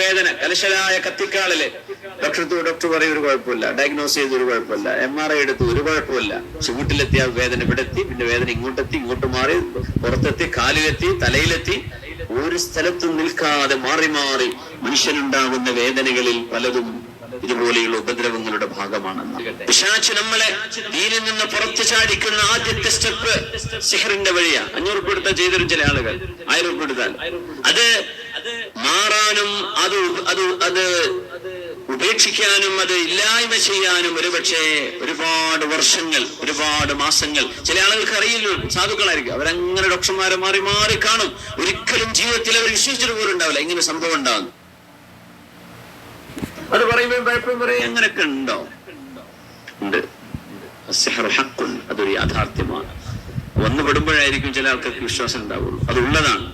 വേദന, കലശലായ കത്തിക്കാളില് ഡോക്ടർ പറയും ഒരു കുഴപ്പമില്ല, ഡയഗ്നോസ് ചെയ്ത് ഒരു കുഴപ്പമില്ല, MRI എടുത്തു ഒരു കുഴപ്പമില്ല. പക്ഷെ വീട്ടിലെത്തിയ വേദന ഇവിടെ എത്തി, പിന്നെ വേദന ഇങ്ങോട്ടെത്തി, ഇങ്ങോട്ട് മാറി, പുറത്തെത്തി, കാലിലെത്തി, തലയിലെത്തി, ഒരു സ്ഥലത്തും നിൽക്കാതെ മാറി മാറി മനുഷ്യനുണ്ടാകുന്ന വേദനകളിൽ പലതും ഇതുപോലെയുള്ള ഉപദ്രവങ്ങളുടെ ഭാഗമാണെന്ന്. പിശാച് നമ്മളെ ദീനിൽ നിന്ന് പുറത്തു ചാടിക്കുന്ന ആദ്യത്തെ സ്റ്റെപ്പ് സിഹറിന്റെ വഴിയാ. 500 രൂപ എടുത്താൽ ചെയ്തരും ചില ആളുകൾ, 1000 രൂപ എടുത്താൽ. അത് മാറാനും അത് ഉപേക്ഷിക്കാനും അത് ഇല്ലായ്മ ചെയ്യാനും ഒരുപക്ഷെ ഒരുപാട് വർഷങ്ങൾ, ഒരുപാട് മാസങ്ങൾ. ചില ആളുകൾക്ക് അറിയില്ല, സാധുക്കളായിരിക്കും, അവരങ്ങനെ ഡോക്ടർമാരെ മാറി മാറി കാണും. ഒരിക്കലും ജീവിതത്തിൽ അവർ വിശ്വസിച്ചിട്ട് പോലും ഉണ്ടാവില്ല ഇങ്ങനെ സംഭവം ഉണ്ടാകുന്നു. അത് പറയുമ്പോൾ പലപ്പോഴും പറയും അങ്ങനെയൊക്കെ ഉണ്ടോ? ഉണ്ട്. അതൊരു യാഥാർത്ഥ്യമാണ്. വന്നു പെടുമ്പോഴായിരിക്കും ചില ആൾക്കാർക്ക് വിശ്വാസം ഉണ്ടാവുള്ളൂ. അതുള്ളതാണ്.